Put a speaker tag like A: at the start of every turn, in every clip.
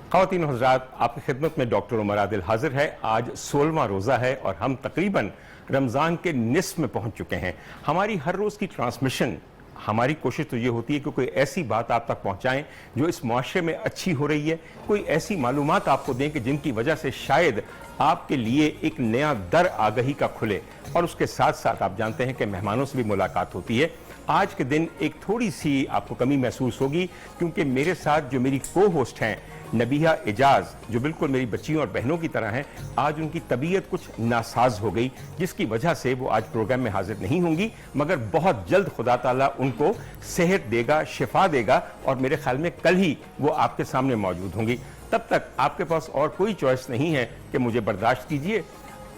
A: ख़वातीन और हज़रात, आपकी खिदमत में डॉक्टर उमर आदिल हाजिर है। आज 16वां रोज़ा है और हम तकरीबन रमज़ान के निस्फ़ में पहुंच चुके हैं। हमारी हर रोज़ की ट्रांसमिशन, हमारी कोशिश तो ये होती है कि कोई ऐसी बात आप तक पहुंचाएं जो इस मुआशरे में अच्छी हो रही है, कोई ऐसी मालूमात आपको दें कि जिनकी वजह से शायद आपके लिए एक नया दर आगही का खुले। और उसके साथ साथ आप जानते हैं कि मेहमानों से भी मुलाकात होती है। आज के दिन एक थोड़ी सी आपको कमी महसूस होगी क्योंकि मेरे साथ जो मेरी को होस्ट हैं नबीहा एजाज, जो बिल्कुल मेरी बच्चियों और बहनों की तरह हैं, आज उनकी तबीयत कुछ नासाज हो गई जिसकी वजह से वो आज प्रोग्राम में हाजिर नहीं होंगी, मगर बहुत जल्द खुदा ताला उनको सेहत देगा, शिफा देगा और मेरे ख्याल में कल ही वो आपके सामने मौजूद होंगी। तब तक आपके पास और कोई चॉइस नहीं है कि मुझे बर्दाश्त कीजिए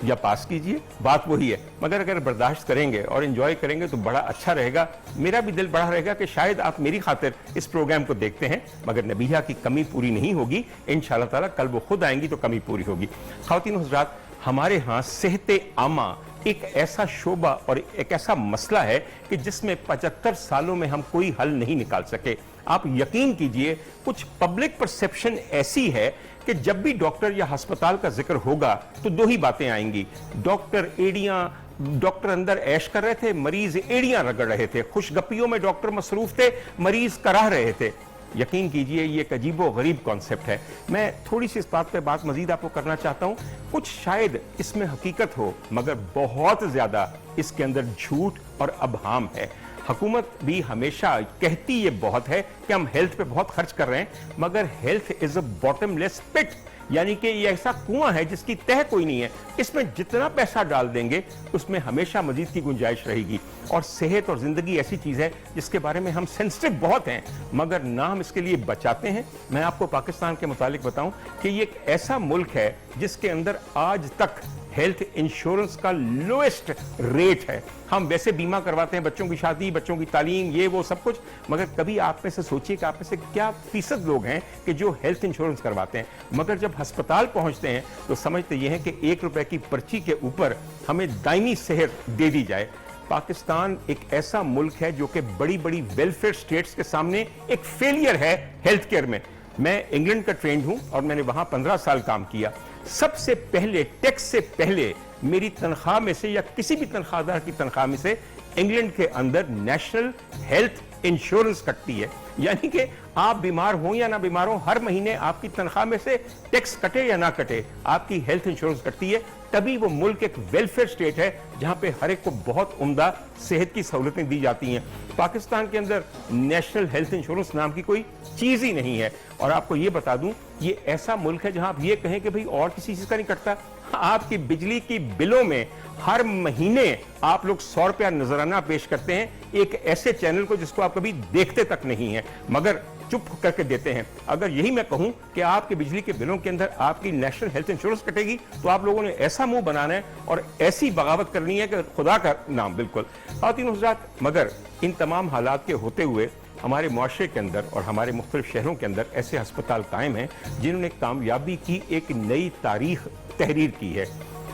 A: या पास कीजिए, बात वही है। मगर अगर बर्दाश्त करेंगे और एंजॉय करेंगे तो बड़ा अच्छा रहेगा। मेरा भी दिल बड़ा रहेगा कि शायद आप मेरी खातिर इस प्रोग्राम को देखते हैं, मगर नबीहा की कमी पूरी नहीं होगी। इंशाअल्लाह ताला कल वो खुद आएंगी तो कमी पूरी होगी। ख़वातीन और हज़रात, हमारे यहाँ सेहत आमा एक ऐसा शोबा और एक ऐसा मसला है कि जिसमें 75 सालों में हम कोई हल नहीं निकाल सके। आप यकीन कीजिए, कुछ पब्लिक परसेप्शन ऐसी है कि जब भी डॉक्टर या अस्पताल का जिक्र होगा तो दो ही बातें आएंगी। डॉक्टर अंदर ऐश कर रहे थे, मरीज एड़ियां रगड़ रहे थे। खुशगप्पियों में डॉक्टर मसरूफ थे, मरीज कराह रहे थे। यकीन कीजिए, ये एक अजीबो गरीब कॉन्सेप्ट है। मैं थोड़ी सी इस बात पे बात मजीद आपको करना चाहता हूं। कुछ शायद इसमें हकीकत हो, मगर बहुत ज्यादा इसके अंदर झूठ और अबहाम है। हुकूमत भी हमेशा कहती ये बहुत है कि हम हेल्थ पे बहुत खर्च कर रहे हैं, मगर हेल्थ इज अ बॉटमलेस पिट, यानी कि ये ऐसा कुआं है जिसकी तह कोई नहीं है। इसमें जितना पैसा डाल देंगे उसमें हमेशा मजीद की गुंजाइश रहेगी। और सेहत और जिंदगी ऐसी चीज है जिसके बारे में हम सेंसिटिव बहुत हैं, मगर ना हम इसके लिए बचाते हैं। मैं आपको पाकिस्तान के मुतालिक बताऊं कि ये एक ऐसा मुल्क है जिसके अंदर आज तक हेल्थ इंश्योरेंस का लोएस्ट रेट है। हम वैसे बीमा करवाते हैं, बच्चों की शादी, बच्चों की तालीम, ये वो सब कुछ, मगर कभी आप में से सोचिए कि आप में से क्या फीसद लोग हैं कि जो हेल्थ इंश्योरेंस करवाते हैं। मगर जब अस्पताल पहुंचते हैं तो समझते ये हैं कि 1 रुपए की पर्ची के ऊपर हमें दायमी सेहत दे दी जाए। पाकिस्तान एक ऐसा मुल्क है जो कि बड़ी बड़ी वेलफेयर स्टेट्स के सामने एक फेलियर है हेल्थ केयर में। मैं इंग्लैंड का ट्रेंड हूं और मैंने वहां 15 साल काम किया। सबसे पहले, टैक्स से पहले, मेरी तनख्वाह में से या किसी भी तनख्वाहदार की तनख्वाह में से इंग्लैंड के अंदर नेशनल हेल्थ इंश्योरेंस कटती है। यानी कि आप बीमार हो या ना बीमार हो, हर महीने आपकी तनख्वाह में से टैक्स कटे या ना कटे, आपकी हेल्थ इंश्योरेंस कटती है। तभी वो मुल्क एक वेलफेयर स्टेट है जहां पे हर एक को बहुत उम्दा सेहत की सहूलतें दी जाती हैं। पाकिस्तान के अंदर नेशनल हेल्थ इंश्योरेंस नाम की कोई चीज ही नहीं है। और आपको ये बता दूं, ये ऐसा मुल्क है जहां आप ये कहें कि भाई और किसी चीज का नहीं कटता। आपकी बिजली की बिलों में हर महीने आप लोग 100 रुपया नजराना पेश करते हैं एक ऐसे चैनल को जिसको आप कभी देखते तक नहीं है, मगर चुप करके देते हैं। अगर यही मैं कहूं कि आपके बिजली के बिलों के अंदर आपकी नेशनल हेल्थ इंश्योरेंस कटेगी तो आप लोगों ने ऐसा मुंह बनाना है और ऐसी बगावत करनी है कि खुदा का नाम। बिल्कुल ख़वातीन हज़रात, मगर इन तमाम हालात के होते हुए हमारे मुआशरे के अंदर और हमारे मुख्तलिफ शहरों के अंदर ऐसे अस्पताल कायम हैं जिन्होंने कामयाबी की एक नई तारीख तहरीर की है।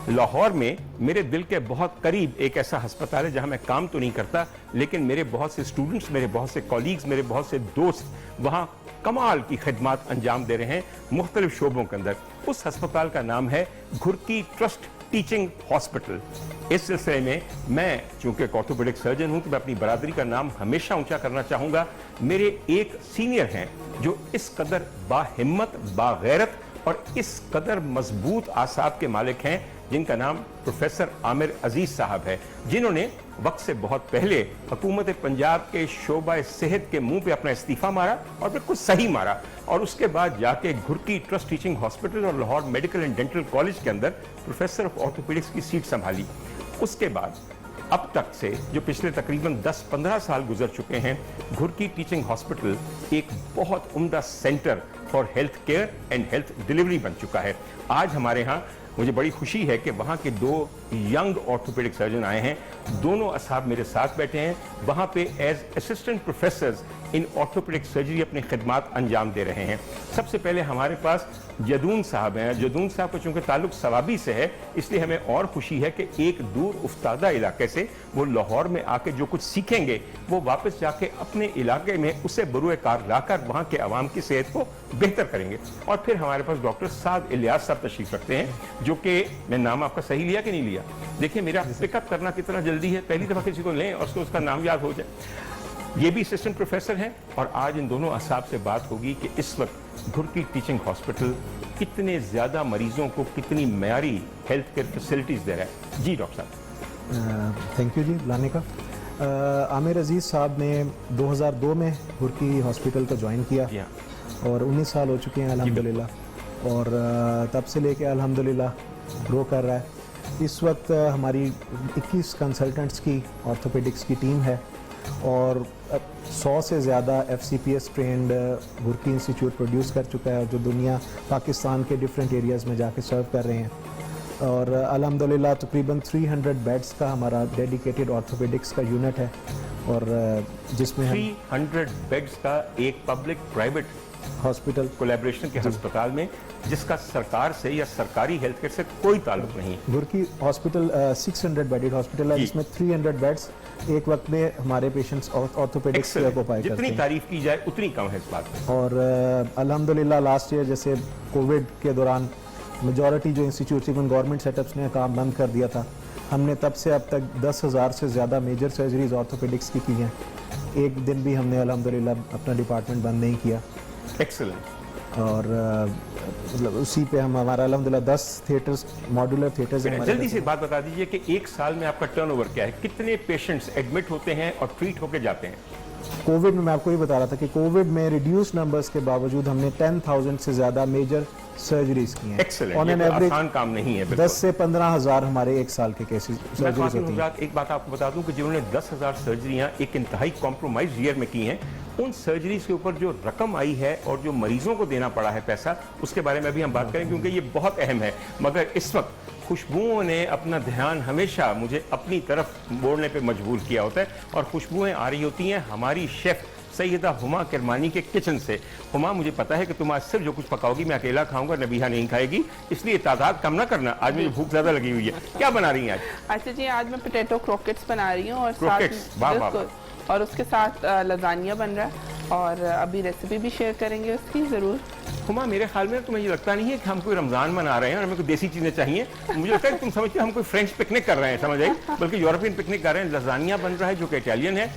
A: लाहौर में मेरे दिल के बहुत करीब एक ऐसा अस्पताल है जहां मैं काम तो नहीं करता, लेकिन मेरे बहुत से स्टूडेंट्स, मेरे बहुत से कॉलीग्स, मेरे बहुत से दोस्त वहां कमाल की खिदमत अंजाम दे रहे हैं मुख्तलिफ शोबों के अंदर। उस अस्पताल का नाम है घुरकी ट्रस्ट टीचिंग हॉस्पिटल। इस सिलसिले में मैं चूंकि एक ऑर्थोपेडिक सर्जन हूं तो मैं अपनी बरादरी का नाम हमेशा ऊंचा करना चाहूंगा। मेरे एक सीनियर हैं जो इस कदर बाहिम्मत, बागैरत और इस कदर मजबूत आसाब के मालिक हैं, जिनका नाम प्रोफेसर आमिर अजीज साहब है, जिन्होंने वक्त से बहुत पहले हुकूमत पंजाब के शोबा सेहत के मुंह पे अपना इस्तीफा मारा और बिल्कुल सही मारा, और उसके बाद जाके घुरकी ट्रस्ट टीचिंग हॉस्पिटल और Lahore medical and dental college के अंदर प्रोफेसर ऑफ ऑर्थोपेडिक्स की सीट संभाली। उसके बाद अब तक से जो पिछले तकरीबन 10-15 साल गुजर चुके हैं, घुरकी टीचिंग हॉस्पिटल एक बहुत उम्दा centre for health care and health delivery बन चुका है। आज हमारे यहाँ मुझे बड़ी खुशी है कि वहाँ के 2 यंग ऑर्थोपेडिक सर्जन आए हैं, दोनों असहाब मेरे साथ बैठे हैं, वहाँ पे एज असिस्टेंट प्रोफेसर्स इन ऑर्थोपेडिक सर्जरी अपनी खिदमात अंजाम दे रहे हैं। सबसे पहले हमारे पास जदून साहब हैं। जदून साहब का चूंकि ताल्लुक सवाबी से है, इसलिए हमें और खुशी है कि एक दूर उफ्तादा इलाके से वो लाहौर में आके जो कुछ सीखेंगे वो वापस जाके अपने इलाके में उसे बरूए कार लाकर वहाँ के अवाम की सेहत को बेहतर करेंगे। और फिर हमारे पास डॉक्टर साद इलियास साहब तशरीफ रखते हैं, जो कि मैं नाम आपका सही लिया कि नहीं लिया? देखिए मेरा पिकअप करना कितना जल्दी है, पहली दफा किसी को लें और उसका नाम याद हो जाए। ये भी असिस्टेंट प्रोफेसर हैं और आज इन दोनों असहाब से बात होगी कि इस वक्त घुरकी टीचिंग हॉस्पिटल कितने ज्यादा मरीजों को कितनी मयारी हेल्थ केयर फैसिलिटीज दे रहा है। जी डॉक्टर साहब।
B: थैंक यू जी बुलाने का। आमिर अजीज साहब ने 2002 में घुरकी हॉस्पिटल को ज्वाइन किया और 19 साल हो चुके हैं अल्हम्दुलिल्लाह, और तब से लेके अल्हम्दुलिल्लाह ग्रो कर रहा है। इस वक्त हमारी 21 कंसल्टेंट्स की ऑर्थोपेडिक्स की टीम है और 100 से ज़्यादा FCPS trend Ghurki institute produce कर चुका है, जो दुनिया पाकिस्तान के डिफरेंट एरियाज़ में जाके सर्व कर रहे हैं। और अल्हम्दुलिल्लाह तकरीबन 300 बेड्स का हमारा डेडिकेटेड ऑर्थोपेडिक्स का यूनिट है, और जिसमें
A: 300 बेड्स का एक पब्लिक प्राइवेट
B: हॉस्पिटल
A: कोलैबोरेशन के अस्पताल में, जिसका सरकार से या सरकारी हेल्थ केयर से कोई ताल्लुक नहीं।
B: घुरकी हॉस्पिटल 600 बेडेड हॉस्पिटल है, जिसमें 300 बेड्स एक वक्त में हमारे पेशेंट्स ऑर्थोपेडिक्स को पाए करते हैं।
A: जितनी तारीफ की जाए उतनी कम है इस बात में।
B: और अल्हम्दुलिल्लाह लास्ट ईयर जैसे कोविड के दौरान मेजॉरिटी जो इंस्टीट्यूट गवर्नमेंट सेटअप्स ने काम बंद कर दिया था, हमने तब से अब तक 10,000 से ज़्यादा मेजर सर्जरीज ऑर्थोपेडिक्स की हैं। एक दिन भी हमने अल्हम्दुलिल्लाह अपना डिपार्टमेंट बंद नहीं किया।
A: एक्सीलेंट।
B: और मतलब उसी पे हम हमारा अल्हम्दुलिल्लाह 10 थिएटर्स, मॉड्यूलर थिएटर्स।
A: जल्दी से बात बता दीजिए कि एक साल में आपका टर्नओवर क्या है, कितने पेशेंट्स एडमिट होते हैं और ट्रीट होके जाते हैं?
B: कोविड में मैं आपको ये बता रहा था कि कोविड में रिड्यूस नंबर्स के बावजूद हमने 10,000 से ज़्यादा मेजर सर्जरीज की हैं।
A: एक्सीलेंट। ऑन एन एवरेज आसान काम नहीं है।
B: 10 से 15,000 हमारे एक साल के केसेस सर्जरीज होती हैं।
A: एक बात आपको बता दूं कि जिन्होंने 10,000 सर्जरियां एक इंतहाई कॉम्प्रोमाइज ईयर में की हैं, उन सर्जरीज के ऊपर जो रकम आई है और जो मरीजों को देना पड़ा है पैसा, उसके बारे में भी हम बात करें क्योंकि ये बहुत अहम है। मगर इस वक्त खुशबुओं ने अपना ध्यान हमेशा मुझे अपनी तरफ मोड़ने पे मजबूर किया होता है, और खुशबुएं आ रही होती हैं हमारी शेफ सैयदा हुमा किरमानी के किचन से। हुमा, मुझे पता है कि तुम आज सिर्फ जो कुछ पकाओगी मैं अकेला खाऊंगा, नबीहा नहीं खाएगी, इसलिए तादाद कम ना करना। आज मुझे भूख ज्यादा लगी हुई है। क्या बना रही हैं आज?
C: अच्छा जी, आज मैं पोटैटो क्रोकेट्स बना रही हूँ, और
A: साथ
C: और उसके साथ लजानिया बन रहा है, और अभी रेसिपी भी शेयर करेंगे उसकी ज़रूर।
A: हुमा, मेरे ख्याल में तुम्हें ये लगता नहीं है कि हम कोई रमजान मना रहे हैं और हमें कोई देसी चीजें चाहिए? मुझे लगता है कि तुम समझते हो हम कोई फ्रेंच पिकनिक कर रहे हैं, समझ आई, बल्कि यूरोपियन पिकनिक कर रहे हैं। लजानिया बन रहा है जो कि इटालियन है,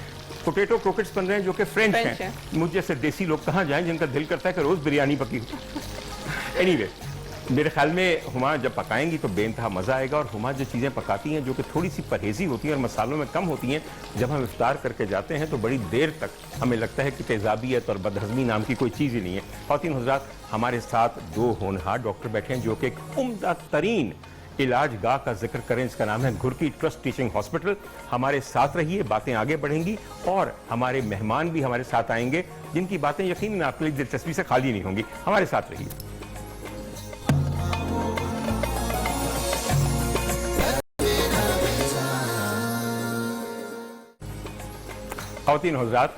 A: पोटैटो क्रोकेट्स बन रहे हैं जो कि फ्रेंच हैं। मुझ जैसे देसी लोग कहाँ जाएं जिनका दिल करता है कि रोज बिरयानी पकी। एनीवे, मेरे ख्याल में हुमा जब पकाएंगी तो बेइंतहा मज़ा आएगा। और हुमा जो चीज़ें पकाती हैं जो कि थोड़ी सी परहेजी होती हैं और मसालों में कम होती हैं, जब हम इफ्तार करके जाते हैं तो बड़ी देर तक हमें लगता है कि तेज़ाबियत और बदहज़मी नाम की कोई चीज़ ही नहीं है। ख़वातीन हज़रात, हमारे साथ 2 होनहार डॉक्टर बैठे हैं जो कि एक उम्दा तरीन इलाज गाह का जिक्र करें, इसका नाम है घुरकी ट्रस्ट टीचिंग हॉस्पिटल। हमारे साथ रहिए, बातें आगे बढ़ेंगी और हमारे मेहमान भी हमारे साथ आएंगे जिनकी बातें यकीनन आपके लिए दिलचस्पी से खाली नहीं होंगी। हमारे साथ रहिए। ख़वातीन हज़रात,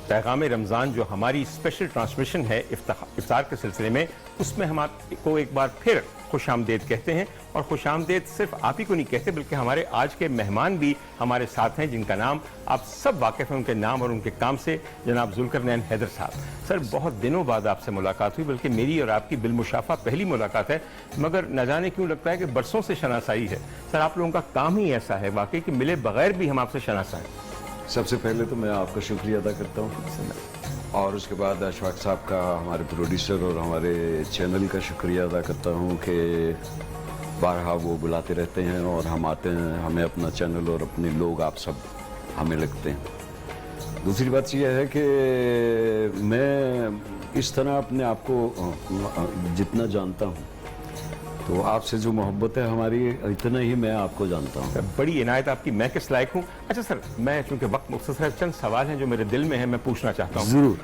A: पैगाम रमज़ान जो हमारी स्पेशल ट्रांसमिशन है इफ्तार के सिलसिले में, उसमें हम आपको एक बार फिर खुश आमदेद कहते हैं। और खुश आमदेद सिर्फ आप ही को नहीं कहते, बल्कि हमारे आज के मेहमान भी हमारे साथ हैं जिनका नाम आप सब वाकिफ़ हैं उनके नाम और उनके काम से, जनाब जुल्करनैन हैदर साहब। सर, बहुत दिनों बाद आपसे मुलाकात हुई, बल्कि मेरी और आपकी बिलमुशाफा पहली मुलाकात है, मगर न जाने क्यों लगता है कि बरसों से शनासाई है। सर, आप लोगों का काम ही ऐसा है वाकई कि मिले बगैर भी हम आपसे शनासा हैं।
D: सबसे पहले तो मैं आपका शुक्रिया अदा करता हूँ, और उसके बाद अशफाक साहब का, हमारे प्रोड्यूसर और हमारे चैनल का शुक्रिया अदा करता हूँ कि बारहा वो बुलाते रहते हैं और हम आते हैं, हमें अपना चैनल और अपने लोग आप सब हमें लगते हैं। दूसरी बात यह है कि मैं इस तरह अपने आप को जितना जानता हूँ, तो आपसे जो मोहब्बत है हमारी, इतना ही मैं आपको जानता हूँ।
A: बड़ी इनायत आपकी, मैं किस लायक हूँ। अच्छा सर, मैं चूंकि वक्त मुख्तसर है, चंद सवाल हैं जो मेरे दिल में है, मैं पूछना चाहता हूँ।
D: जरूर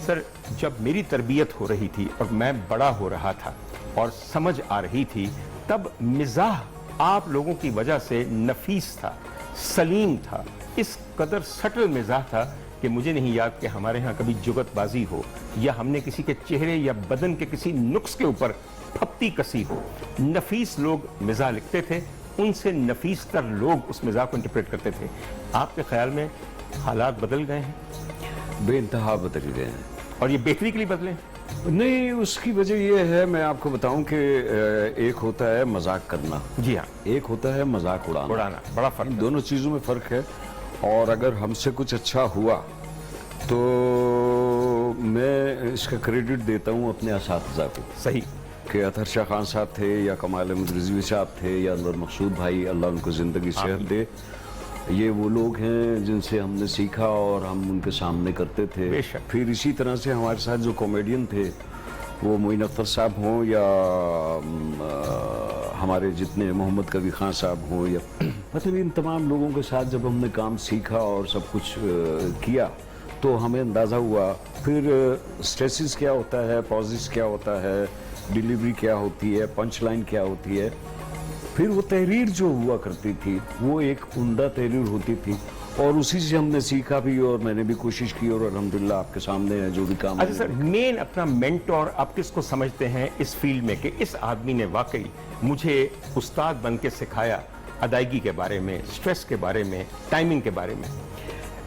A: सर, जब मेरी तरबियत हो रही थी और मैं बड़ा हो रहा था और समझ आ रही थी, तब मिजाह आप लोगों की वजह से नफीस था, सलीम था, इस कदर सटल मिजाह था कि मुझे नहीं याद कि हमारे यहाँ कभी जुगतबाजी हो या हमने किसी के चेहरे या बदन के किसी नुक्स के ऊपर फप्ती कसी हो। नफीस लोग मिजाह लिखते थे, उनसे नफीस तर लोग उस मिजाह को इंटरप्रेट करते थे। आपके ख्याल में हालात बदल गए हैं
D: बेइंतहा बदल गए हैं।
A: और ये बेहतरी के लिए बदले हैं?
D: नहीं, उसकी वजह ये है, मैं आपको बताऊं कि एक होता है मजाक करना,
A: जी हाँ,
D: एक होता है मजाक उड़ाना।
A: बड़ा फर्क
D: इन
A: है।
D: दोनों चीज़ों में फ़र्क है। और अगर हमसे कुछ अच्छा हुआ तो मैं इसका क्रेडिट देता हूँ अपने असातिज़ा को,
A: सही
D: कि अतहर शाह खान साहब थे या कमाल अहमद रिजवी साहब थे या अनवर मकसूद भाई, अल्लाह उनको ज़िंदगी सेहत दे। ये वो लोग हैं जिनसे हमने सीखा और हम उनके सामने करते थे।
A: बेशक।
D: फिर इसी तरह से हमारे साथ जो कॉमेडियन थे, वो मोइन अख्तर साहब हों या हमारे जितने मोहम्मद कबीर खान साहब हों, या मतलब इन तमाम लोगों के साथ जब हमने काम सीखा और सब कुछ किया तो हमें अंदाज़ा हुआ फिर स्ट्रेसेस क्या होता है, पॉजेस क्या होता है, डिलीवरी क्या होती है, पंच लाइन क्या होती है। फिर वो तहरीर जो हुआ करती थी वो एक उम्दा तहरीर होती थी और उसी से हमने सीखा भी और मैंने भी कोशिश की और अल्हम्दुलिल्लाह आपके सामने है जो भी काम।
A: अच्छा सर, मेन अपना मेंटोर आप किसको समझते हैं इस फील्ड में कि इस आदमी ने वाकई मुझे उस्ताद बन के सिखाया अदायगी के बारे में, स्ट्रेस के बारे में, टाइमिंग के बारे में?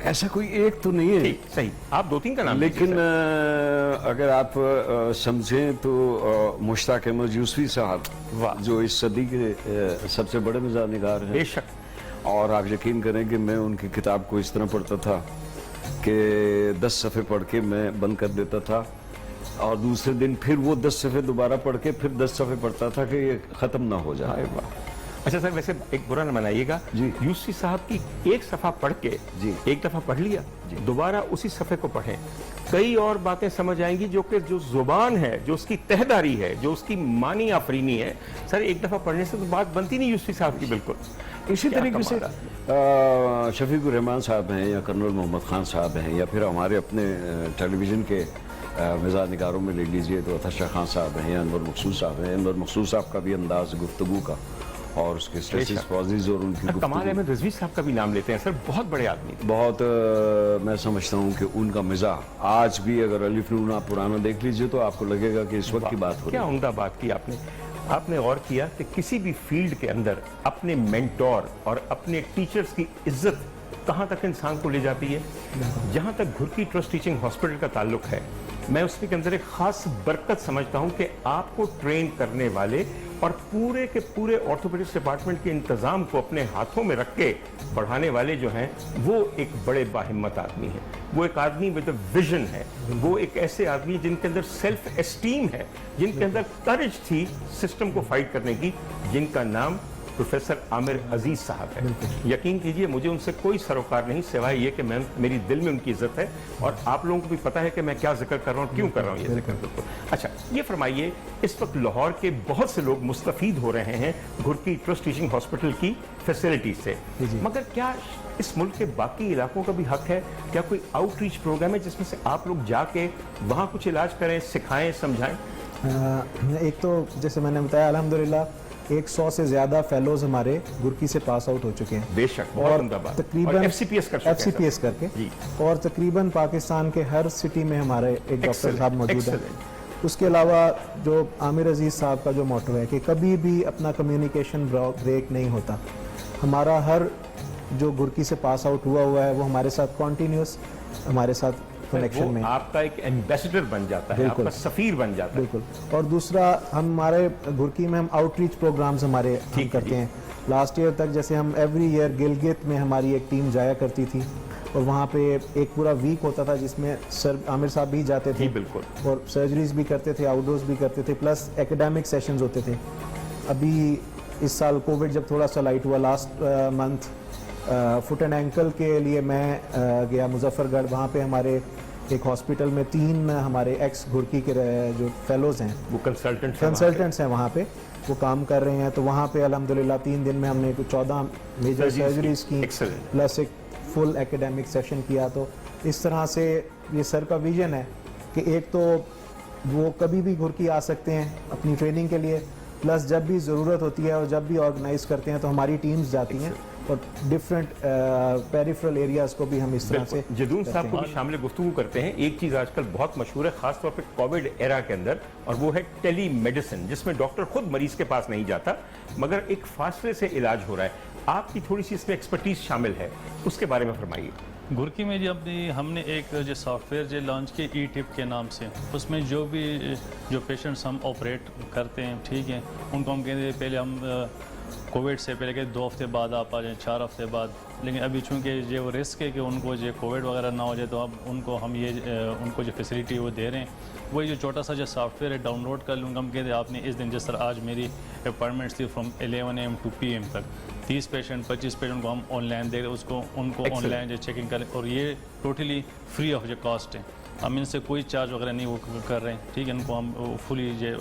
D: ऐसा कोई एक तो नहीं है,
A: ठीक, सही, आप दो तीन का नाम
D: लेकिन
A: लीजिए सर।
D: अगर आप समझें तो मुश्ताक अहमद यूसुफी साहब,
A: वाह।
D: जो इस सदी के सबसे बड़े मिजाज निगार हैं,
A: बेशक,
D: और आप यकीन करें कि मैं उनकी किताब को इस तरह पढ़ता था कि 10 सफ़े पढ़ के मैं बंद कर देता था और दूसरे दिन फिर वो 10 सफ़े दोबारा पढ़ के फिर 10 सफ़े पढ़ता था कि ये ख़त्म ना हो जाए।
A: अच्छा सर, वैसे एक बुरा न मनाइएगा,
D: जी।
A: यूसुफी साहब की एक सफ़ा पढ़ के
D: जी।
A: एक दफ़ा पढ़ लिया, दोबारा उसी सफ़े को पढ़ें, कई और बातें समझ आएंगी जो कि जो जुबान है, जो उसकी तहदारी है, जो उसकी मानी आफरीनी है, सर एक दफ़ा पढ़ने से तो बात बनती नहीं यूसुफी साहब की बिल्कुल।
D: इसी
A: क्या
D: तरीके से
A: कमाल
D: शफीकुर रहमान साहब हैं या कर्नल मोहम्मद खान साहब हैं या फिर हमारे अपने टेलीविज़न के मिजाज निगारों में ले लीजिए तो अतहर शाह खान साहब हैं या अनवर मकसूद साहब हैं। अनवर मकसूद साहब का भी अंदाज़ गुफ्तगू का और उसके स्ट्रेसेस पॉजेस और उनकी
A: कमाल
D: गुफ्तगू,
A: अहमद रिजवी साहब का भी नाम लेते हैं सर, बहुत बड़े आदमी थे।
D: बहुत मैं समझता हूँ कि उनका मिजाज आज भी, अगर अलिफ नून आप पुराना देख लीजिए तो आपको लगेगा कि इस वक्त की बात हो रही
A: क्या
D: है।
A: उम्दा बात की आपने। आपने गौर किया कि किसी भी फील्ड के अंदर अपने मेंटोर और अपने टीचर्स की इज्जत कहाँ तक इंसान को ले जाती है। जहाँ तक घुरकी ट्रस्ट टीचिंग हॉस्पिटल का ताल्लुक है, मैं उसके अंदर एक खास बरकत समझता हूँ कि आपको ट्रेन करने वाले और पूरे के पूरे ऑर्थोपेडिक्स डिपार्टमेंट के इंतजाम को अपने हाथों में रख के पढ़ाने वाले जो हैं वो एक बड़े बाहिम्मत आदमी हैं। वो एक आदमी विद अ विजन है, वो एक ऐसे आदमी जिनके अंदर सेल्फ एस्टीम है, जिनके अंदर करेज थी सिस्टम को फाइट करने की, जिनका नाम प्रोफेसर आमिर अजीज साहब है। यकीन कीजिए मुझे उनसे कोई सरोकार नहीं सिवाय ये कि मैं मेरी दिल में उनकी इज्जत है और आप लोगों को भी पता है कि मैं क्या जिक्र कर रहा हूँ, क्यों कर रहा हूँ ये जिक्र। बिल्कुल। अच्छा, ये फरमाइए, इस वक्त लाहौर के बहुत से लोग मुस्तफीद हो रहे हैं घुरकी ट्रस्ट टीचिंग हॉस्पिटल की फैसिलिटीज से, मगर क्या इस मुल्क के बाकी इलाकों का भी हक है? क्या कोई आउटरीच प्रोग्राम है जिसमें से आप लोग जाके वहाँ कुछ इलाज करें, सिखाएं, समझाएं?
B: एक तो जैसे मैंने बताया अल्हम्दुलिल्लाह 100 से ज़्यादा फेलोज हमारे गुरकी से पास आउट हो चुके हैं।
A: बेशक, बहुत उम्दा बात।
B: तकरीबन
A: FCPS कर चुके हैं
B: FCPS
A: सर।
B: करके
A: जी।
B: और तकरीबन पाकिस्तान के हर सिटी में हमारे एक डॉक्टर
A: Excellent,
B: साहब मौजूद हैं।
A: excellent।
B: उसके अलावा जो आमिर अजीज साहब का जो मोटो है कि कभी भी अपना कम्युनिकेशन ब्रेक नहीं होता। हमारा हर जो गुरकी से पास आउट हुआ है वो हमारे साथ कॉन्टीन्यूस हमारे साथ कनेक्शन में,
A: आपका एक एम्बेसडर बन जाता है, आपका सफीर बन जाता है।
B: बिल्कुल। और दूसरा, हमारे गुरकी में हम आउटरीच प्रोग्राम्स हमारे हम करते हैं। लास्ट ईयर तक जैसे हम एवरी ईयर गिलगित में हमारी एक टीम जाया करती थी और वहाँ पे एक पूरा वीक होता था जिसमें सर आमिर साहब भी जाते थे,
A: बिल्कुल,
B: और सर्जरीज भी करते थे, आउटडोर्स भी करते थे, प्लस एकेडमिक सेशंस होते थे। अभी इस साल कोविड जब थोड़ा सा लाइट हुआ last month, foot and ankle के लिए मैं गया मुजफ्फरगढ़। वहाँ पे हमारे एक हॉस्पिटल में 3 हमारे एक्स घुरकी के जो फेलोज़ हैं,
A: वो
B: कंसल्टेंट्स हैं वहाँ पे, वो काम कर रहे हैं। तो वहाँ पे अल्हम्दुलिल्लाह 3 दिन में हमने 14 मेजर सर्जरीज की, प्लस एक फुल एकेडमिक सेशन किया। तो इस तरह से ये सर का विजन है कि एक तो वो कभी भी घुरकी आ सकते हैं अपनी ट्रेनिंग के लिए, प्लस जब भी ज़रूरत होती है और जब भी ऑर्गेनाइज करते हैं तो हमारी टीम्स जाती हैं और डिफरेंट पेरिफेरल एरियाज़ को भी हम इस तरह से
A: जदून साहब को भी शामिल गुफ्तगू करते हैं। एक चीज़ आजकल बहुत मशहूर है खासतौर पे कोविड एरा के अंदर, और वो है टेली मेडिसिन, जिसमें डॉक्टर खुद मरीज के पास नहीं जाता मगर एक फासले से इलाज हो रहा है। आपकी थोड़ी सी इसमें एक्सपर्टीज शामिल है, उसके बारे में फरमाइए।
E: गुरकी में जब हमने एक जो सॉफ्टवेयर जो लॉन्च किया ई टिप के नाम से, उसमें जो पेशेंट्स हम ऑपरेट करते हैं, ठीक है, उनको हम कहते हैं पहले हम कोविड से पहले के 2 हफ्ते बाद आप आ जाएँ, 4 हफ्ते बाद, लेकिन अभी चूँकि ये वो रिस्क है कि उनको जो कोविड वगैरह ना हो जाए, तो अब उनको हम उनको जो फैसिलिटी वो दे रहे हैं। वही जो छोटा सा जो सॉफ्टवेयर है डाउनलोड कर लूँगा, हम कहते हैं आपने इस दिन, जिस तरह आज मेरी अपॉइंटमेंट्स थी फ्रॉम 11 AM to PM तक, 30 पेशेंट 25 पेशेंट को हम ऑनलाइन दे उनको ऑनलाइन जो चेकिंग करें, और ये टोटली फ्री ऑफ जो कॉस्ट है, हम इनसे कोई चार्ज वगैरह नहीं वो कर रहे हैं, ठीक है, इनको हम फुली जो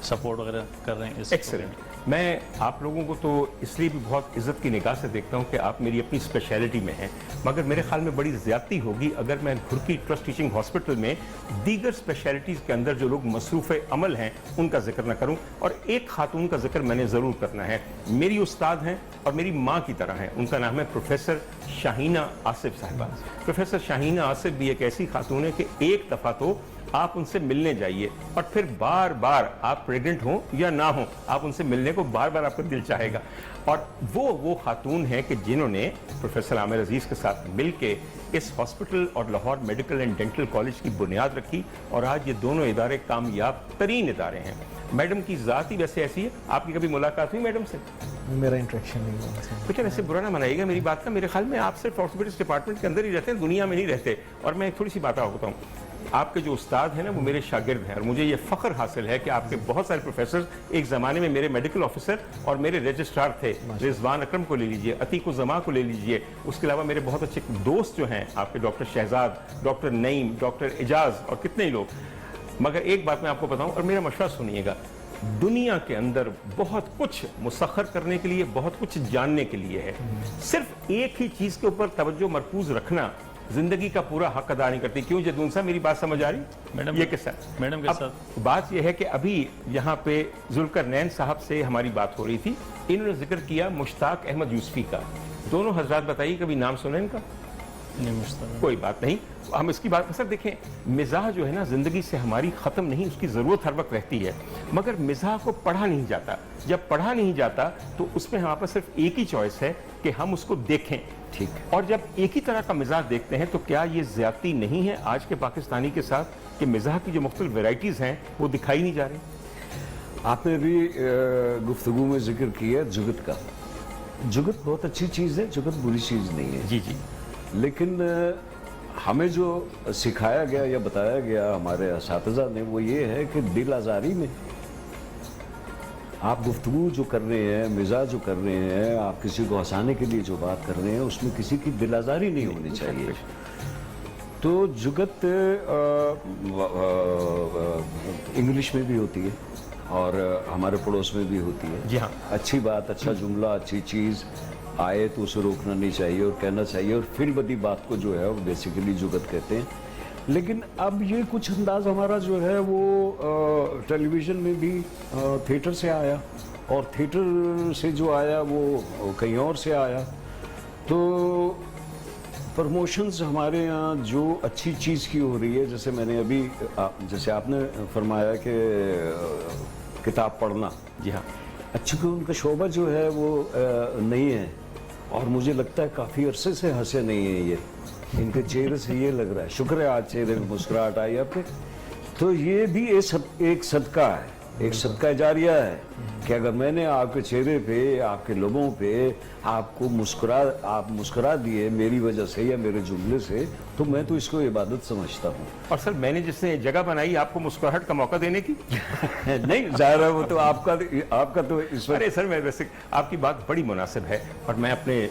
E: सपोर्ट वगैरह कर रहे हैं।
A: एक्सेलेंट। मैं आप लोगों को तो इसलिए भी बहुत इज्जत की निगाह से देखता हूं कि आप मेरी अपनी स्पेशलिटी में हैं, मगर मेरे ख्याल में बड़ी ज़्यादती होगी अगर मैं घुरकी ट्रस्ट टीचिंग हॉस्पिटल में दीगर स्पेशलिटीज़ के अंदर जो लोग मसरूफ़ अमल हैं उनका जिक्र न करूं। और एक खातून का जिक्र मैंने ज़रूर करना है, मेरी उस्ताद हैं और मेरी माँ की तरह हैं, उनका नाम है प्रोफेसर शाहीना आसिफ साहिबा। प्रोफेसर शाहीना आसिफ भी एक ऐसी खातून है कि एक दफ़ा तो आप उनसे मिलने जाइए और फिर बार बार, आप प्रेग्नेंट हो या ना हो, आप उनसे मिलने को बार बार आपका दिल चाहेगा। और वो खातून है कि जिन्होंने प्रोफेसर आमिर अजीज़ के साथ मिलके इस हॉस्पिटल और Lahore medical and dental college की बुनियाद रखी, और आज ये दोनों इदारे कामयाब तरीन इदारे हैं। मैडम की ज़ात ही वैसे ऐसी है। आपकी कभी मुलाकात हुई मैडम से?
B: मेरा इंटरेक्शन नहीं हुआ।
A: बेटा वैसे बुरा ना मनाइएगा मेरी बात का, मेरे ख्याल में आप सिर्फ ऑर्थोपेडिक्स डिपार्टमेंट के अंदर ही रहते हैं, दुनिया में नहीं रहते। और मैं थोड़ी सी बात आपको बताऊँ, आपके जो उस्ताद हैं ना वो मेरे शागिर्द हैं, और मुझे ये फ़ख्र हासिल है कि आपके बहुत सारे प्रोफेसर एक ज़माने में मेरे मेडिकल ऑफिसर और मेरे रजिस्ट्रार थे। रिजवान अकरम को ले लीजिए, अतीक उज़्ज़मा को ले लीजिए, उसके अलावा मेरे बहुत अच्छे दोस्त जो हैं आपके, doctor Shahzad, doctor Naeem, doctor Ejaz और कितने ही लोग। मगर एक बात मैं आपको बताऊँ, और मेरा मशवरा सुनिएगा, दुनिया के अंदर बहुत कुछ मुसख्खर करने के लिए, बहुत कुछ जानने के लिए है, सिर्फ एक ही चीज़ के ऊपर तवज्जो मरकूज रखना जिंदगी का पूरा हक अदा नहीं करती। क्यों जदून साहब, मेरी बात समझ आ रही?
E: मैडम
A: ये किस्सा
E: मैडम के साथ
A: बात यह है कि अभी यहाँ पे जुल्करनैन साहब से हमारी बात हो रही थी, इन्होंने जिक्र किया मुश्ताक अहमद यूसुफी का। दोनों हजरात बताइए कभी नाम सुने इनका?
E: नहीं, मुश्ताक।
A: कोई बात नहीं, हम इसकी बात सर देखें, मिजाह जो है ना जिंदगी से हमारी ख़त्म नहीं, उसकी ज़रूरत हर वक्त रहती है, मगर मिजाह को पढ़ा नहीं जाता। जब पढ़ा नहीं जाता तो उसमें हमारे पास सिर्फ एक ही चॉइस है कि हम उसको देखें, ठीक। और जब एक ही तरह का मिजाज देखते हैं तो क्या ये ज्यादती नहीं है आज के पाकिस्तानी के साथ कि मिजाह की जो मुख्तलिफ वेराइटीज़ हैं वो दिखाई नहीं जा रही?
D: आपने भी गुफ्तगू में जिक्र किया जुगत का। जुगत बहुत अच्छी चीज़ है, जुगत बुरी चीज़ नहीं है।
A: जी जी।
D: लेकिन हमें जो सिखाया गया या बताया गया हमारे असातिज़ा ने, वो ये है कि दिल आज़ारी में आप गुफ्तगू जो कर रहे हैं, मिजाज जो कर रहे हैं, आप किसी को हंसाने के लिए जो बात कर रहे हैं, उसमें किसी की दिल आज़ारी नहीं होनी चाहिए। तो जुगत इंग्लिश में भी होती है और हमारे पड़ोस में भी होती है।
A: जी हाँ।
D: अच्छी बात, अच्छा जुमला, अच्छी चीज़ आए तो उसे रोकना नहीं चाहिए और कहना चाहिए, और फिर बदी बात को जो है वो बेसिकली जुगत कहते हैं। लेकिन अब ये कुछ अंदाज हमारा जो है वो टेलीविज़न में भी थिएटर से आया, और थिएटर से जो आया वो कहीं और से आया। तो प्रमोशंस हमारे यहाँ जो अच्छी चीज़ की हो रही है, जैसे मैंने अभी जैसे आपने फरमाया कि किताब पढ़ना,
A: जी हाँ,
D: अच्छी को उनका शोबा जो है वो नहीं है, और मुझे लगता है काफ़ी अरसे से हंसे नहीं है ये, इनके चेहरे से ये लग रहा है। शुक्र है आज चेहरे में मुस्कुराहट आई आपके। तो ये भी एक सदका है, एक सदका जारिया है कि अगर मैंने आपके चेहरे पे, आपके लोगों पे आप मुस्कुरा दिए मेरी वजह से या मेरे जुमले से, तो मैं तो इसको इबादत समझता हूँ।
A: और सर मैंने जिसने जगह बनाई आपको मुस्कुराहट का मौका देने की
D: नहीं, जाहिर है वो तो आपका तो इस वक्त।
A: अरे सर, मैं वैसे आपकी बात बड़ी मुनासिब है, और मैं अपने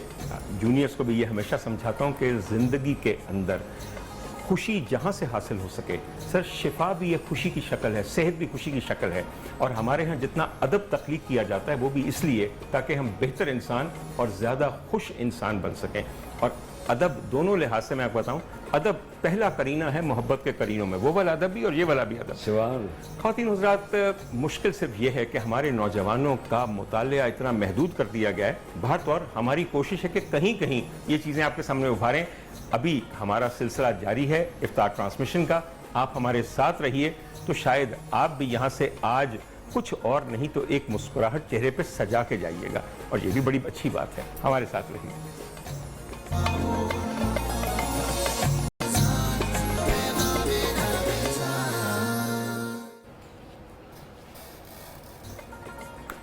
A: जूनियर्स को भी ये हमेशा समझाता हूँ कि ज़िंदगी के अंदर खुशी जहाँ से हासिल हो सके, सर शिफा भी एक खुशी की शक्ल है, सेहत भी खुशी की शक्ल है। और हमारे यहाँ जितना अदब तख्लीक किया जाता है वो भी इसलिए ताकि हम बेहतर इंसान और ज़्यादा खुश इंसान बन सकें। और अदब दोनों लिहाज से मैं आपको बताऊं, अदब पहला करीना है मोहब्बत के करीनों में, वो वाला अदब भी और ये वाला भी अदब।
D: सवाल
A: ख़वातीन हज़रात, मुश्किल सिर्फ ये है कि हमारे नौजवानों का मुतालिया इतना महदूद कर दिया गया है। बहरतौर हमारी कोशिश है कि कहीं कहीं ये चीज़ें आपके सामने उभारें। अभी हमारा सिलसिला जारी है इफ्तार ट्रांसमिशन का, आप हमारे साथ रहिए तो शायद आप भी यहाँ से आज कुछ और नहीं तो एक मुस्कुराहट चेहरे पे सजा के जाइएगा, और ये भी बड़ी अच्छी बात है। हमारे साथ रहिए।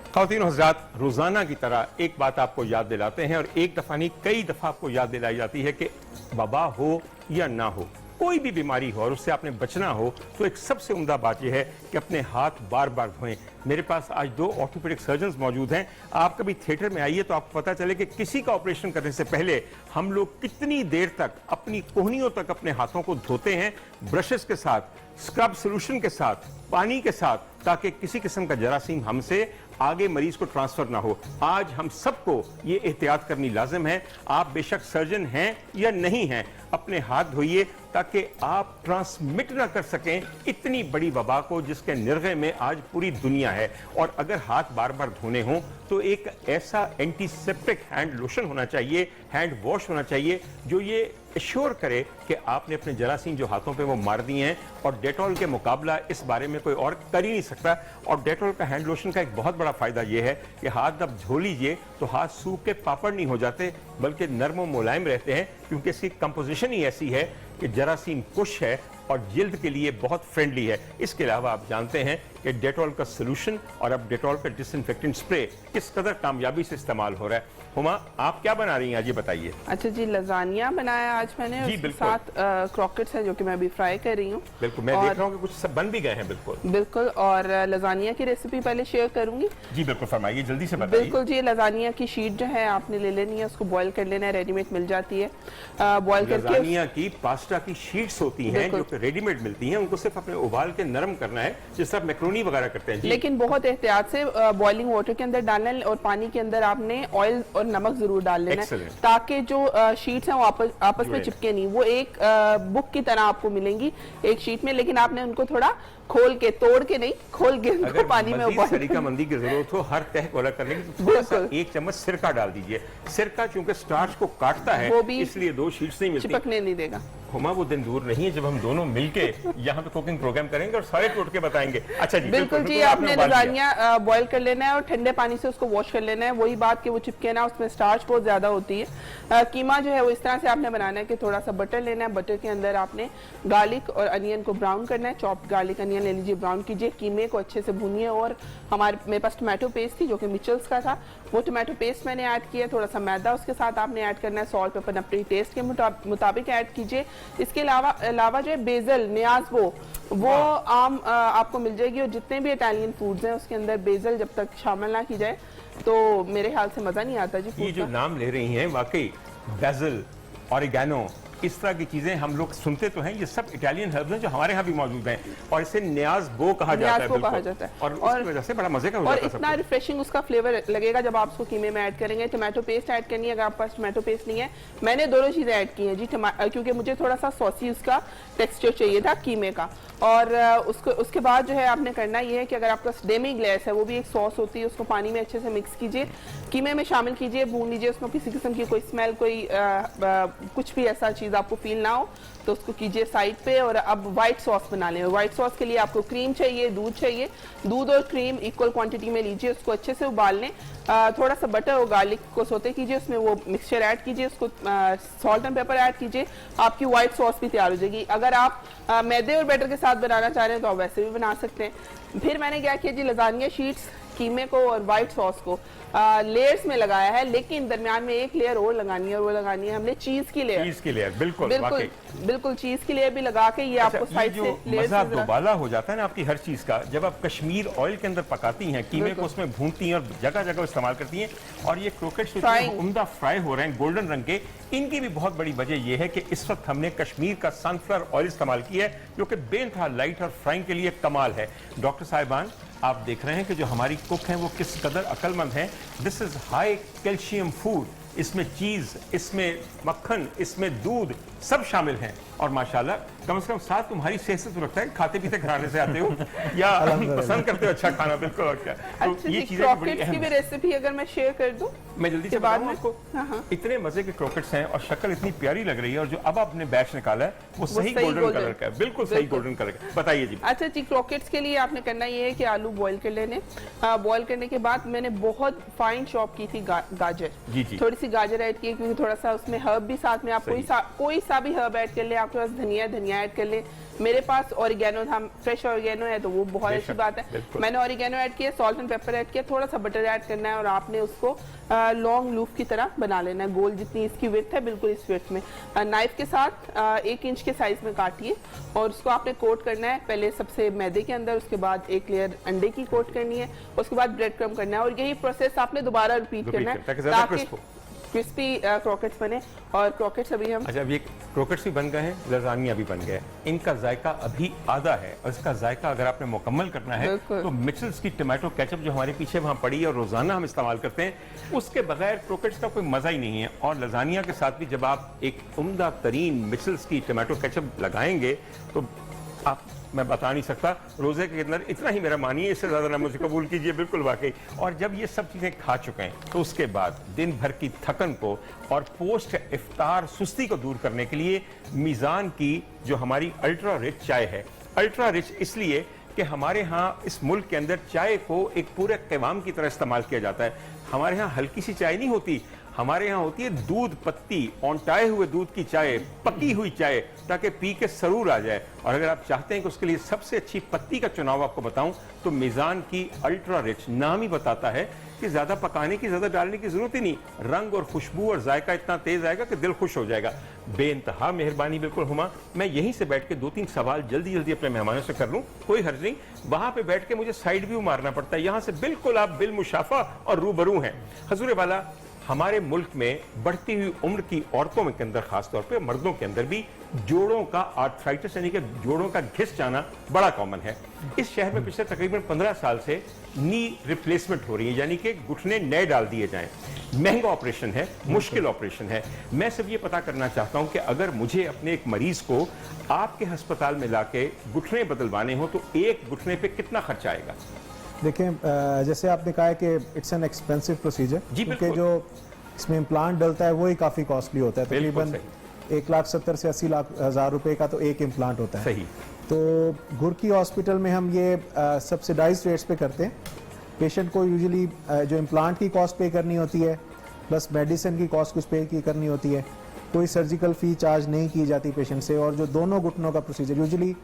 A: ख़वातीन हज़रात, रोज़ाना की तरह एक बात आपको याद दिलाते हैं, और एक दफ़ा नहीं कई दफ़ा आपको याद दिलाई जाती है कि वबा हो या ना हो, कोई भी बीमारी हो और उससे आपने बचना हो, तो एक सबसे उम्दा बात यह है कि अपने हाथ बार बार धोएं। मेरे पास आज 2 ऑर्थोपेडिक सर्जन्स मौजूद हैं। आप कभी थिएटर में आइए तो आपको पता चले कि किसी का ऑपरेशन करने से पहले हम लोग कितनी देर तक अपनी कोहनियों तक अपने हाथों को धोते हैं, ब्रशेस के साथ, स्क्रब सोल्यूशन के साथ, पानी के साथ, ताकि किसी किस्म का जरासीम हमसे आगे मरीज को ट्रांसफर ना हो। आज हम सबको ये एहतियात करनी लाजिम है। आप बेशक सर्जन हैं या नहीं हैं, अपने हाथ धोइए ताकि आप ट्रांसमिट ना कर सकें इतनी बड़ी वबा को जिसके निर्गे में आज पूरी दुनिया है। और अगर हाथ बार बार धोने हों तो एक ऐसा एंटीसेप्टिक हैंड लोशन होना चाहिए, हैंड वॉश होना चाहिए, जो ये एश्योर करे कि आपने अपने जरासीम जो हाथों पे वो मार दिए हैं, और डेटॉल के मुकाबला इस बारे में कोई और कर ही नहीं सकता। और डेटॉल का हैंड लोशन का एक बहुत बड़ा फायदा ये है कि हाथ जब धो लीजिए तो हाथ सूख के पापड़ नहीं हो जाते, बल्कि नरम और मुलायम रहते हैं, क्योंकि इसकी कंपोजिशन ही ऐसी है कि जरासीम कुश है और जिल्द के लिए बहुत फ्रेंडली है। इसके अलावा आप जानते हैं कि डेटॉल का सोल्यूशन और अब डेटॉल का डिसइंफेक्टेंट स्प्रे किस कदर कामयाबी से इस्तेमाल हो रहा है। हुमा, आप क्या बना रही हैं आज, ये बताइए।
C: अच्छा जी, लजानिया बनाया आज मैंने,
A: जी,
C: उसके
A: बिल्कुल।
C: साथ क्रॉकेट्स हैं जो कि मैं अभी फ्राई कर रही हूँ।
A: बिल्कुल, मैं देख रहा हूँ कि कुछ सब बन भी गए हैं। बिल्कुल
C: बिल्कुल, और लजानिया की रेसिपी पहले शेयर करूंगी।
A: जी बिल्कुल, फरमाइए, जल्दी से बताइए।
C: बिल्कुल जी, लजानिया की शीट जो है आपने ले लेनी है, उसको बॉईल कर लेना है, रेडीमेड मिल जाती है। बॉईल करके
A: लजानिया की पास्ता की शीट्स होती हैं
C: बिल्कुल।
A: जो रेडीमेड मिलती हैं, उनको सिर्फ अपने उबाल के नरम करना है, जिस तरह मैक्रोनी वगैरह करते हैं। जी।
C: लेकिन बहुत एहतियात से बॉइलिंग वाटर के अंदर डालना है, और पानी के अंदर आपने ऑयल और नमक जरूर डाल लेना है,
A: Excellent.
C: ताकि जो शीट्स हैं वो आपस में
A: जुड़े
C: चिपके नहीं। वो एक बुक की तरह आपको मिलेंगी एक शीट में, लेकिन आपने उनको थोड़ा खोल के, तोड़ के नहीं, खोल के उनको
A: अगर
C: पानी में
A: मज़ीद
C: उबाल।
A: तरीका मंदी की जरूरत हो हर तह को अलग करने की, तो थोड़ा सा
C: बिल्कुल।
A: 1 चम्मच सिरका डाल दीजिए। सिरका चूंकि स्टार्च को काटता है,
C: वो भी
A: इसलिए 2 शीट्स नहीं मिलती।
C: चिपकने नहीं देगा।
A: हुमा, वो दिन दूर नहीं है जब हम दोनों मिलके यहाँ पे कुकिंग प्रोग्राम करेंगे और सारे टोट के बताएंगे। अच्छा जी,
C: बिल्कुल जी,
A: आपने
C: आपने
A: उबाल लिया।
C: लजानिया बॉईल कर लेना है और ठंडे पानी से उसको वॉश कर लेना है। वही बात कि वो चिपके ना, उसमें स्टार्च बहुत ज्यादा होती है। कीमा जो है वो इस तरह से आपने बनाना है कि थोड़ा सा बटर लेना है, बटर के अंदर आपने गार्लिक और अनियन को ब्राउन करना है। चॉप्ड गार्लिक अनियन ले लीजिए, ब्राउन कीजिए, कीमे को अच्छे से भूनिए। और मेरे पास टमाटो पेस्ट थी जो कि मिचल्स का था, वो टमाटो पेस्ट मैंने ऐड किया। थोड़ा सा मैदा उसके साथ आपने ऐड करना है, सॉल्ट पेपर अपने टेस्ट के मुताबिक ऐड कीजिए। इसके अलावा जो है बेजल, न्याज, वो आम आपको मिल जाएगी, और जितने भी इटालियन फूड्स हैं उसके अंदर बेजल जब तक शामिल ना की जाए तो मेरे ख्याल से मजा नहीं आता जी
A: ये
C: फूड
A: जो
C: का।
A: नाम ले रही हैं, वाकई बेजल, ऑरिगेनो, इस तरह की चीजें हम लोग सुनते तो हैं, ये सब इटालियन हर्ब्स हैं जो हमारे यहाँ भी मौजूद हैं, और इसे न्याज बो कहा जाता है।
C: न्याज़ बो कहा
A: बिल्कुल।
C: जाता है।
A: और उसकी वजह से बड़ा मजे का हो
C: और
A: जाता है सब
C: इतना
A: कुछ।
C: रिफ्रेशिंग उसका फ्लेवर लगेगा जब आप उसको कीमे में ऐड करेंगे। टमाटो पेस्ट ऐड करनी है, अगर आपके पास टमाटो पेस्ट नहीं है। मैंने दोनों चीजें ऐड की हैं जी, क्योंकि मुझे थोड़ा सा सॉसी उसका टेक्सचर चाहिए था कीमे का। और उसके बाद जो है आपने करना ये है कि अगर आपका डेमी ग्लेस है, वो भी एक सॉस होती है, उसको पानी में अच्छे से मिक्स कीजिए, कीमे में शामिल कीजिए, भून लीजिए। उसमें किसी किस्म की कोई स्मेल, कोई कुछ भी ऐसा चीज़ आपको फील ना हो तो उसको कीजिए साइड पे। और अब व्हाइट सॉस बना लें। व्हाइट सॉस के लिए आपको क्रीम चाहिए, दूध चाहिए। दूध और क्रीम इक्वल क्वांटिटी में लीजिए, उसको अच्छे से उबाल लें। थोड़ा सा बटर और गार्लिक को सोते कीजिए, उसमें वो मिक्सचर ऐड कीजिए, उसको सॉल्ट एंड पेपर ऐड कीजिए, आपकी व्हाइट सॉस भी तैयार हो जाएगी। अगर आप मैदे और बैटर के साथ बनाना चाह रहे हैं तो आप वैसे भी बना सकते हैं। फिर मैंने क्या किया जी, लजानिया शीट्स, कीमे को और व्हाइट सॉस को लेयर्स में लगाया है, लेकिन दरमियान में एक लेयर और लगानी है, और वो लगानी है हमने चीज की लेयर।
A: चीज की लेयर, बिल्कुल
C: बिल्कुल चीज की लेयर भी लगा के ये आपको साइड से
A: मजा दोबाला हो जाता है ना आपकी हर चीज का, जब आप कश्मीर ऑयल के अंदर पकाती हैं, कीमे को उसमें भूनती हैं और जगह जगह इस्तेमाल करती हैं। और ये क्रोकेट्स उम्दा फ्राई हो रहे हैं गोल्डन रंग के, इनकी भी बहुत बड़ी वजह यह है कि इस वक्त हमने कश्मीर का सनफ्लावर ऑयल इस्तेमाल किया है, जो कि बेइंतहा लाइट और फ्राइंग के लिए कमाल है। डॉक्टर साहिबान, आप देख रहे हैं कि जो हमारी कुक हैं वो किस कदर अक्लमंद हैं। This is high calcium food, इसमें चीज, इसमें मक्खन, इसमें दूध सब शामिल हैं। और माशाल्लाह कम से कम साथ तुम्हारी सेहत से तो लगता है खाते पीते घराने से आते हो या पसंद करते हो अच्छा खाना। बिल्कुल। और क्या तो
C: अच्छा
A: ये
C: जी,
A: चीजें बड़ी
C: क्रॉकेट्स
A: अहम
C: की भी
A: हैं।
C: रेसिपी अगर मैं शेयर कर दूं
A: मैं जल्दी से
C: के बाद
A: बताऊं
C: में?
A: आपको,
C: हाँ।
A: इतने मजे के क्रॉकेट्स हैं और शक्ल इतनी प्यारी लग रही है, और जो अब आपने बैच निकाला है वो सही
C: सही
A: गोल्डन
C: golden।
A: कलर का है, बिल्कुल सही गोल्डन कलर का। बताइए जी।
C: अच्छा जी, क्रॉकेट्स के लिए आपने करना ये है कि आलू बॉईल कर लेने। बॉईल करने के बाद मैंने बहुत फाइन चॉप की थी गाजर।
A: जी, जी।
C: थोड़ी सी गाजर ऐड की क्योंकि थोड़ा सा उसमें हर्ब भी साथ में, आप
A: सही।
C: कोई सा भी हर्ब ऐड कर ले। आपके पास धनिया ऐड कर ले। मेरे पास ऑरिगेनो था, फ्रेश ऑरिगेनो है तो वो बहुत अच्छी बात है।
A: बिल्कुल।
C: मैंने ऑरिगेनो ऐड किया, सॉल्ट एंड पेपर ऐड किया, थोड़ा सा बटर ऐड करना है और आपने उसको लॉन्ग लूफ की तरह बना लेना है। गोल जितनी इसकी विड्थ है बिल्कुल इस विड्थ में नाइफ के साथ 1 इंच के साइज में काटिए और उसको आपने कोट करना है। पहले सबसे मैदे के अंदर, उसके बाद एक लेयर अंडे की कोट करनी है, उसके बाद ब्रेड क्रम्ब करना है। और यही प्रोसेस आपने दोबारा रिपीट करना है
A: ताकि ज्यादा crisp हो।
C: क्रिस्पी क्रॉकेट्स बने। और क्रॉकेट्स अभी हम
A: अच्छा, अब ये क्रॉकेट्स भी बन गए हैं, लजानिया भी बन गया है। इनका जायका अभी आधा है और इसका जायका अगर आपने मुकम्मल करना है
C: बिल्कुल।
A: तो मिचेल्स की टमाटो केचप जो हमारे पीछे वहां पड़ी है और रोजाना हम इस्तेमाल करते हैं, उसके बगैर क्रॉकेट्स का कोई मजा ही नहीं है। और लजानिया के साथ भी जब आप एक उम्दा तरीन मिचेल्स की टमाटो केचप लगाएंगे तो आप, मैं बता नहीं सकता, रोजे के अंदर इतना ही मेरा मानिए, इससे ज्यादा ना मुझे कबूल कीजिए, बिल्कुल वाकई। और जब ये सब चीजें खा चुके हैं तो उसके बाद दिन भर की थकन को और पोस्ट इफ्तार सुस्ती को दूर करने के लिए मीज़ान की जो हमारी अल्ट्रा रिच चाय है, अल्ट्रा रिच इसलिए कि हमारे यहाँ इस मुल्क के अंदर चाय को एक पूरे क़िवाम की तरह इस्तेमाल किया जाता है। हमारे यहाँ हल्की सी चाय नहीं होती, हमारे यहाँ होती है दूध पत्ती, औंटाए हुए दूध की चाय, पकी हुई चाय, ताकि पी के सरूर आ जाए। और अगर आप चाहते हैं कि उसके लिए सबसे अच्छी पत्ती का चुनाव आपको बताऊं तो मीज़ान की अल्ट्रा रिच नाम ही बताता है कि ज्यादा पकाने की, ज्यादा डालने की जरूरत ही नहीं, रंग और खुशबू और जायका इतना तेज आएगा कि दिल खुश हो जाएगा। बेइंतहा मेहरबानी। बिल्कुल हुमा, मैं यहीं से बैठ के 2-3 सवाल जल्दी जल्दी अपने मेहमानों से कर लूं, कोई हर्ज नहीं। वहां पे बैठ के मुझे साइड व्यू मारना पड़ता है, यहां से बिल्कुल आप बिल मुशाफा और रूबरू हैं। हजूर वाला, हमारे मुल्क में बढ़ती हुई उम्र की औरतों के अंदर, खासतौर पे मर्दों के अंदर भी जोड़ों का आर्थराइटिस यानी कि जोड़ों का घिस जाना बड़ा कॉमन है। इस शहर में पिछले तकरीबन 15 साल से नी रिप्लेसमेंट हो रही है, यानी कि घुटने नए डाल दिए जाएं। महंगा ऑपरेशन है, मुश्किल ऑपरेशन है। मैं सिर्फ ये पता करना चाहता हूं कि अगर मुझे अपने एक मरीज को आपके अस्पताल में लाके घुटने बदलवाने हो तो एक घुटने पे कितना खर्चा आएगा?
B: देखें, जैसे आपने कहा है कि इट्स एन एक्सपेंसिव प्रोसीजर,
A: जी,
B: क्योंकि
A: बिल्कुल।
B: जो इसमें इम्प्लांट डलता है वही काफ़ी कॉस्टली होता है।
A: बिल्कुल
B: तकरीबन 1,70,000 से 80,000 रुपए का तो एक इम्प्लांट होता है।
A: सही।
B: तो घुरकी हॉस्पिटल में हम ये सब्सिडाइज रेट्स पे करते हैं। पेशेंट को यूजुअली जो इम्प्लांट की कॉस्ट पे करनी होती है, प्लस मेडिसिन की कॉस्ट कुछ पे की करनी होती है। कोई सर्जिकल फ़ी चार्ज नहीं की जाती पेशेंट से। और जो दोनों घुटनों का प्रोसीजर यूजुअली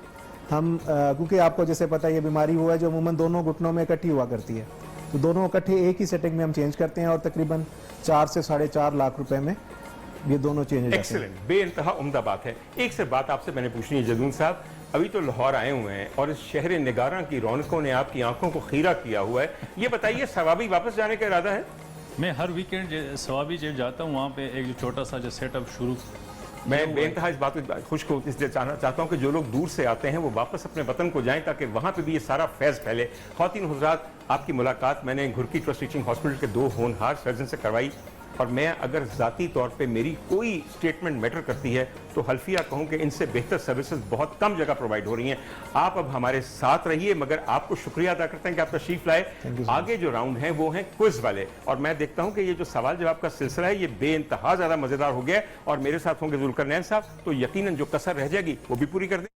B: हम, क्योंकि आपको जैसे पता है ये बीमारी हुआ है जो अमूमन दोनों घुटनों में इकट्ठी हुआ करती है, तो दोनों इकट्ठे एक ही सेटिंग में हम चेंज करते हैं और तकरीबन 4 से 4.5 लाख रुपए में ये दोनों चेंज हो जाते हैं।
A: एक्सीलेंट, बेइंतहा उम्दा बात है। एक से बात आपसे मैंने पूछनी है जदून साहब, अभी तो लाहौर आए हुए हैं और इस शहर निगारा की रौनकों ने आपकी आंखों को खीरा किया हुआ है। ये बताइए, सवाबी वापस जाने का इरादा है?
E: मैं हर वीकेंड सवाबी जब जाता हूँ वहाँ पे एक जो छोटा सा जो सेटअप शुरू,
A: मैं बेइंतहा इस बात को खुश को इसलिए चाहता हूँ कि जो लोग दूर से आते हैं वो वापस अपने वतन को जाएं ताकि वहाँ पे भी ये सारा फैज़ फैले। ख़वातीन हुज़रात, आपकी मुलाकात मैंने घुरकी ट्रस्ट टीचिंग हॉस्पिटल के 2 होनहार सर्जन से करवाई और मैं अगर ज़ाती तौर पे मेरी कोई स्टेटमेंट मैटर करती है तो हल्फिया कहूँ कि इनसे बेहतर सर्विसेज बहुत कम जगह प्रोवाइड हो रही हैं। आप अब हमारे साथ रहिए, मगर आपको शुक्रिया अदा करते हैं कि आप तशरीफ लाए। आगे जो राउंड हैं वो हैं क्विज वाले, और मैं देखता हूँ कि ये जो सवाल जवाब का सिलसिला है ये बेइंतहा ज़्यादा मज़ेदार हो गया है और मेरे साथ होंगे जुल्करनैन साहब, तो यकीनन जो कसर रह जाएगी वो भी पूरी कर दें।